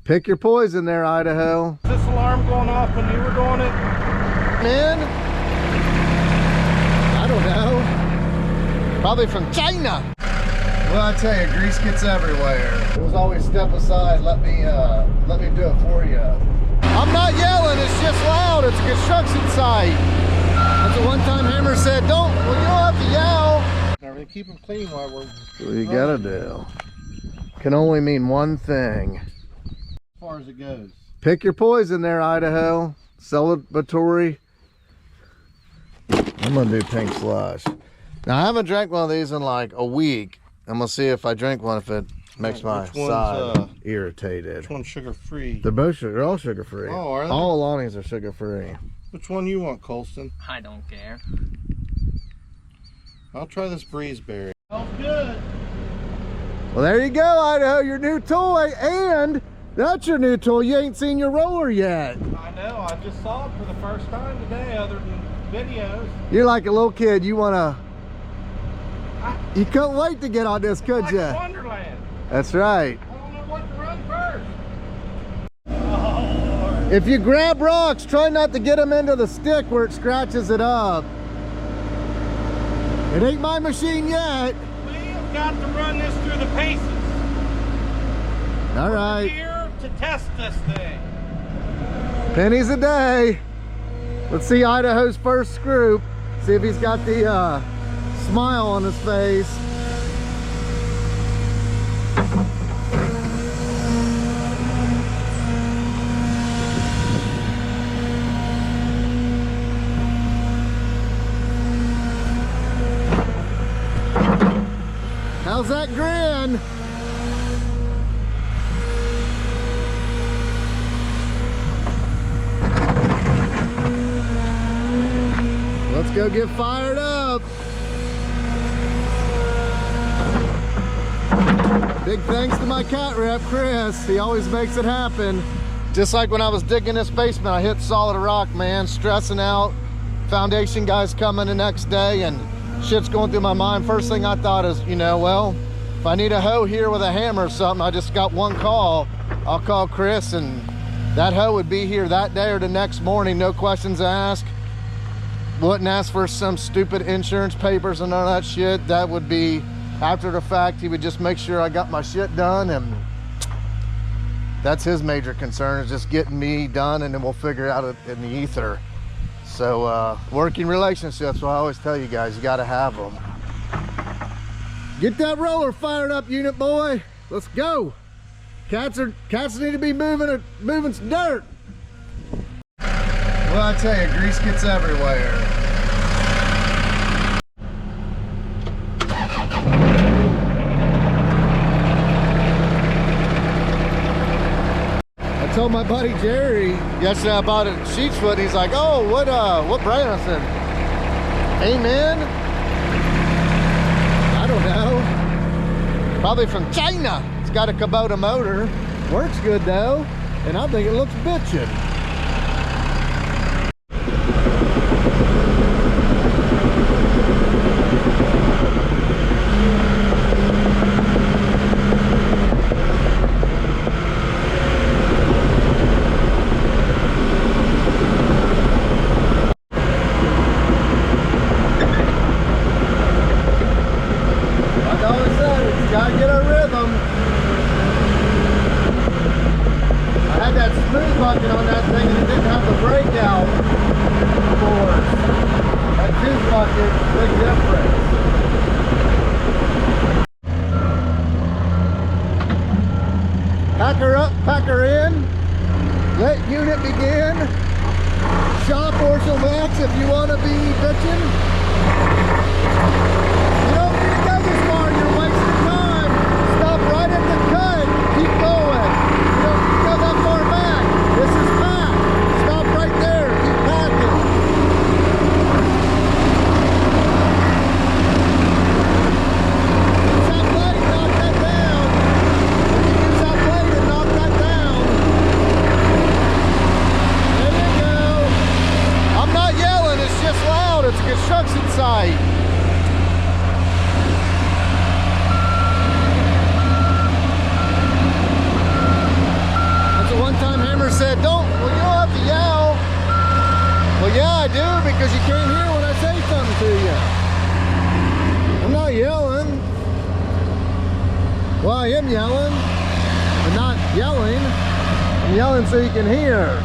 Pick your poison there, Idaho. Is this alarm going off when you were doing it? Man, I don't know. Probably from China. Well, I tell you, grease gets everywhere. It was always step aside, let me do it for you. I'm not yelling, it's just loud. It's a construction site. That's what one time Hammer said, well, you don't have to yell. Now, keep them clean while we're... That's what you gotta do. Can only mean one thing. As far as it goes. Pick your poison there, Idaho. Celebratory. I'm gonna do pink slush. Now, I haven't drank one of these in like a week. I'm gonna see if I drink one, if it makes my side irritated. Which one's sugar-free? They're all sugar-free. Oh, are they? All Alani's are sugar-free. Which one you want, Colston? I don't care. I'll try this breezeberry. Smells good. Well, there you go, Idaho, your new toy, and that's your new toy. You ain't seen your roller yet. I know, I just saw it for the first time today, other than videos. You're like a little kid. You couldn't wait to get on this, could Like you? Wonderland. That's right. I don't know what to run first. Oh, Lord. If you grab rocks, try not to get them into the stick where it scratches it up. It ain't my machine yet. We've got to run this through the paces. All We're right. here to test this thing. Pennies a day. Let's see Idaho's first screw. See if he's got the smile on his face. How's that grin? Let's go get fired up. Big thanks to my cat rep, Chris. He always makes it happen. Just like when I was digging this basement, I hit solid rock, man, stressing out. Foundation guys coming the next day and shit's going through my mind. First thing I thought is, well, if I need a hoe here with a hammer or something, I just got one call. I'll call Chris and that hoe would be here that day or the next morning, no questions asked. Wouldn't ask for some stupid insurance papers and all that shit. That would be after the fact. He would just make sure I got my shit done, and that's his major concern, is just getting me done, and then we'll figure it out in the ether. So working relationships, well, I always tell you guys, you gotta have them. Get that roller fired up, unit boy. Let's go. Cats need to be moving some dirt. Well, I tell you, grease gets everywhere. I told my buddy Jerry yesterday I bought a sheep's foot, and he's like, "Oh, what brand?" I said, "Amen." I don't know. Probably from China. It's got a Kubota motor. Works good though, and I think it looks bitchin'. Pack her up, pack her in. Let unit begin. Shop Orschell Max if you want to be bitching. You don't need to go this far, you're wasting time. Stop right at the cut. Keep going. You don't need to go that far back. This is packed. Stop right there. Keep packing. Use that blade, knock that down. When you use that blade and knock that down. There you go. I'm not yelling, it's just loud. It's a construction site. said, well, you don't have to yell. Well, yeah, I do, because you can't hear when I say something to you. I'm not yelling. Well, I am yelling, but not yelling. I'm yelling so you can hear.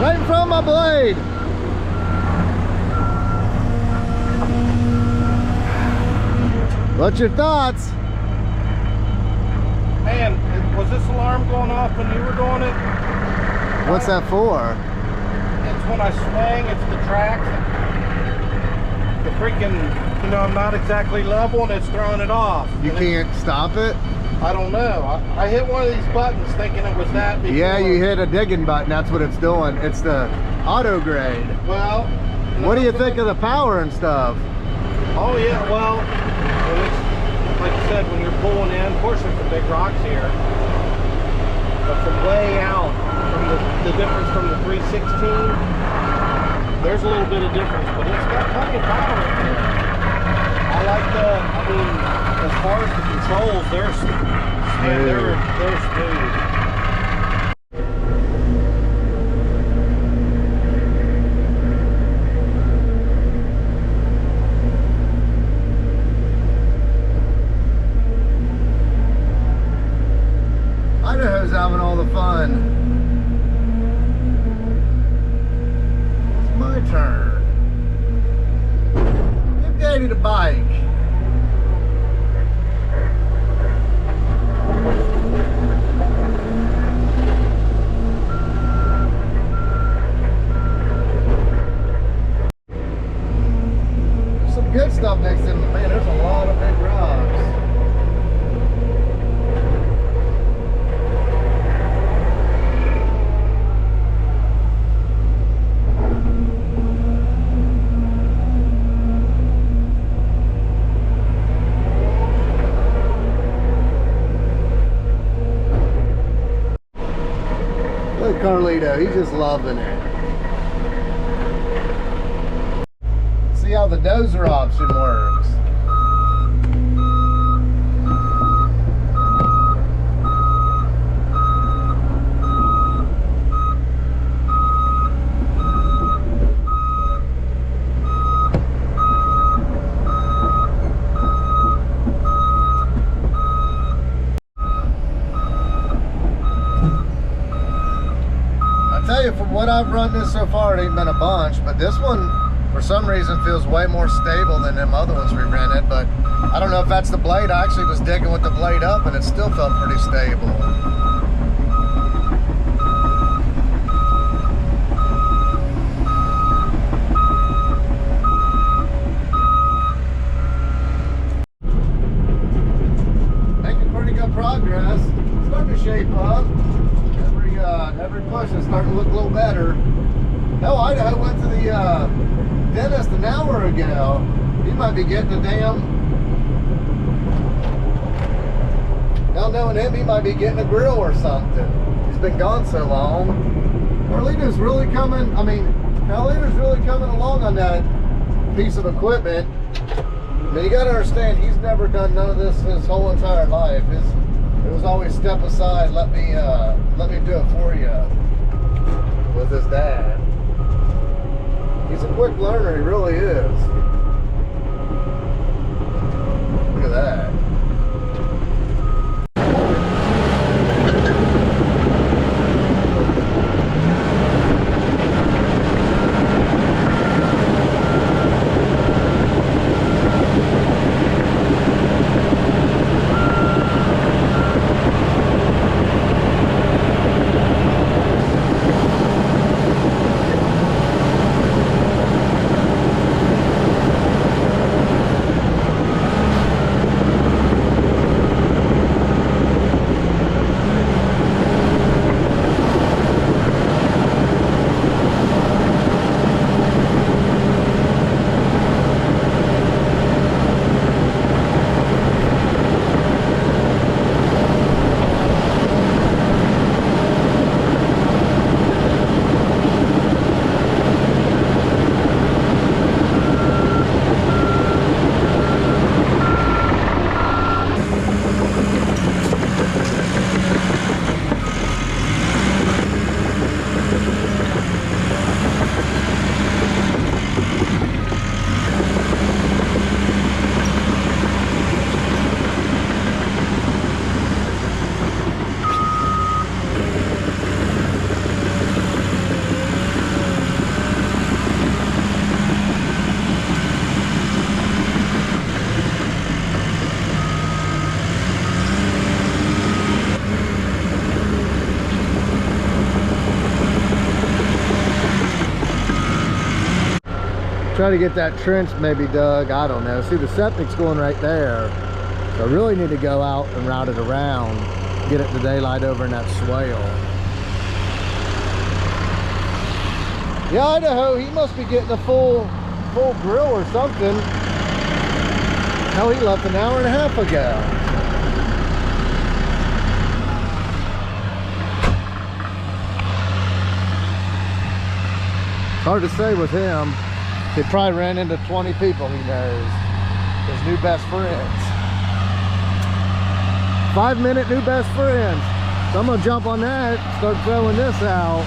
Right in front of my blade. What's your thoughts? Man, was this alarm going off when you were doing it? What's that for? It's when I swing, it's the tracks. The freaking, you know, I'm not exactly level and it's throwing it off. You can't stop it? I don't know. I hit one of these buttons thinking it was that before. Yeah, you hit a digging button, that's what it's doing. It's the auto grade. Well, what do you think of the power and stuff? Oh yeah, well, it's, like you said, when you're pulling in, of course there's some big rocks here, but from way out, from the difference from the 316, there's a little bit of difference, but it's got plenty of power in there. I like I mean, as far as the controls, they're smooth. Idaho's having all the fun. It's my turn. Give Daddy the bike. There's some good stuff next to him, but man, there's a lot of big rocks. Look, Carlito, he's just loving it. See how the dozer option works. From what I've run this so far, it ain't been a bunch, but this one for some reason feels way more stable than them other ones we rented. But I don't know if that's the blade. I actually was digging with the blade up and it still felt pretty stable. Making pretty good progress. Starting to shape up. Every push is starting to look a little better. Hell, Idaho went to the dentist an hour ago. He might be getting a damn... Now knowing him, he might be getting a grill or something. He's been gone so long. Carlito's really coming, Carlito's really coming along on that piece of equipment. I mean, you gotta understand, he's never done none of this his whole entire life. It was always step aside, let me do it for you with his dad. He's a quick learner, he really is. Look at that. Try to get that trench maybe dug. I don't know. See, the septic's going right there. So I really need to go out and route it around, get it to daylight over in that swale. Yeah, Idaho, he must be getting a full grill or something. Hell, he left an hour and a half ago. It's hard to say with him. He probably ran into 20 people he knows. His new best friends. 5-minute new best friends. So I'm gonna jump on that, start throwing this out.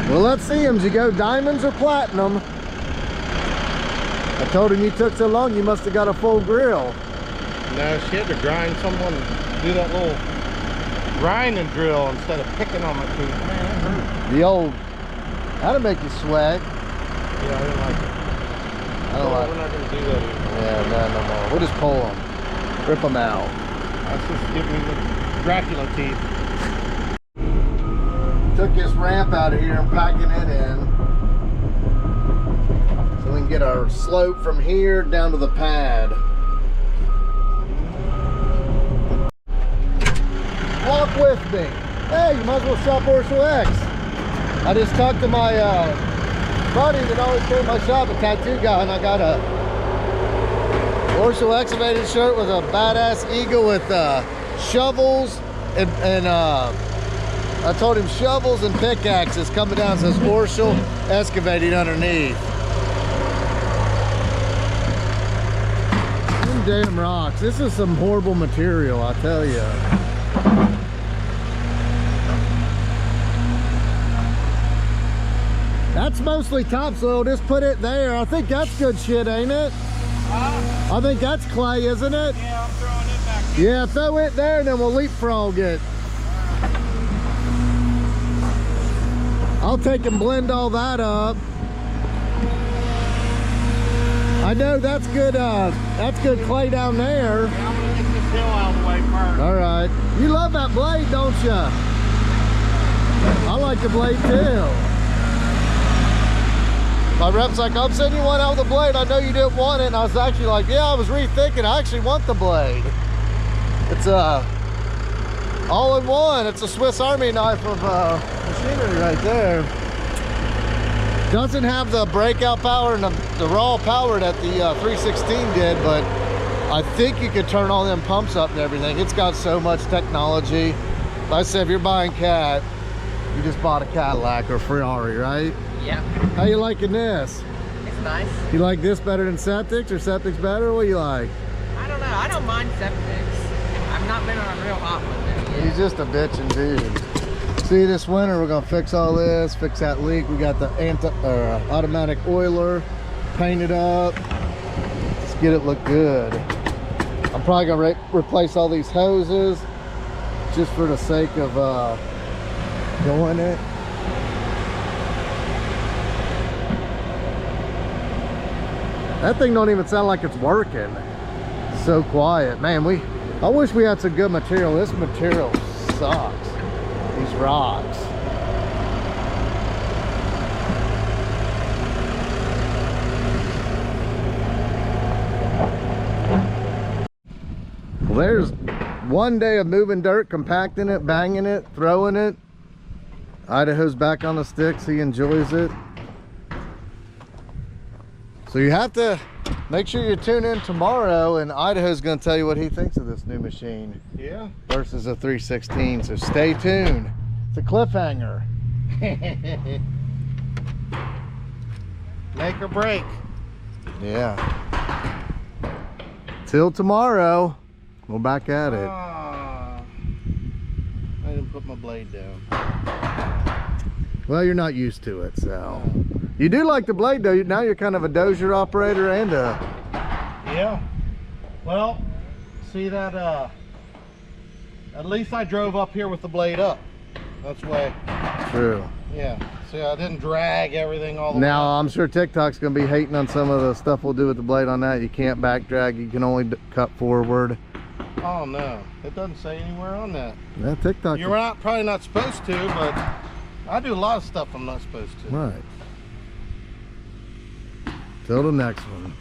Well, let's see him. Did you go diamonds or platinum? I told him you took so long, you must have got a full grill. No, she had to grind someone, do that little grinding drill instead of picking on my tooth. Man, that hurt. The old, that'll make you sweat. Yeah, I didn't like it. I don't like it. We're not going to do that anymore. Yeah, no more. We'll just pull them. Rip them out. That's just giving me the Dracula teeth. Took this ramp out of here and packing it in. So we can get our slope from here down to the pad. Walk with me. Hey, you might as well shop Orschell X. I just talked to my buddy that always came to my shop, a tattoo guy, and I got a Orschell Excavating shirt with a badass eagle with shovels and I told him shovels and pickaxes coming down. It says Orschell Excavating underneath. Them damn rocks. This is some horrible material, I tell you. That's mostly topsoil. Just put it there. I think that's good shit, ain't it? I think that's clay, isn't it? Yeah, I'm throwing it back there. Yeah, throw it there and then we'll leapfrog it. I'll take and blend all that up. I know that's good clay down there. Yeah, I'm gonna get this hill out of the way first. All right. You love that blade, don't you? I like the blade too. My rep's like, I'm sending you one out with the blade. I know you didn't want it. And I was actually like, yeah, I was rethinking. I actually want the blade. It's all in one. It's a Swiss Army knife of machinery right there. Doesn't have the breakout power and the raw power that the 316 did, but I think you could turn all them pumps up and everything. It's got so much technology. Like I said, if you're buying cat, you just bought a Cadillac or Ferrari, right? Yeah. How you liking this? It's nice. You like this better than septics, or septics better? What do you like? I don't know. I don't mind septics. I've not been on a real hot one though yet. He's just a bitchin' dude. See, this winter we're gonna fix all this, fix that leak. We got the automatic oiler, paint it up. Let's get it look good. I'm probably gonna replace all these hoses just for the sake of doing it. That thing don't even sound like it's working. It's so quiet, man. I wish we had some good material. This material sucks. These rocks. Well, one day of moving dirt, compacting it, banging it, throwing it. Idaho's back on the sticks. He enjoys it. So you have to make sure you tune in tomorrow, and Idaho's going to tell you what he thinks of this new machine. Yeah. Versus a 316. So stay tuned. It's a cliffhanger. Make or break. Yeah. Till tomorrow, we're back at it. I didn't put my blade down. Well, you're not used to it, so. You do like the blade though. Now you're kind of a dozer operator and a... Yeah. Well, see that, at least I drove up here with the blade up. That's way. True. Yeah. See, I didn't drag everything all the way. Now, I'm sure TikTok's going to be hating on some of the stuff we'll do with the blade on that. You can't back drag. You can only cut forward. Oh, no. It doesn't say anywhere on that. Yeah, TikTok. You're probably not supposed to, but I do a lot of stuff I'm not supposed to. Right. Till the next one.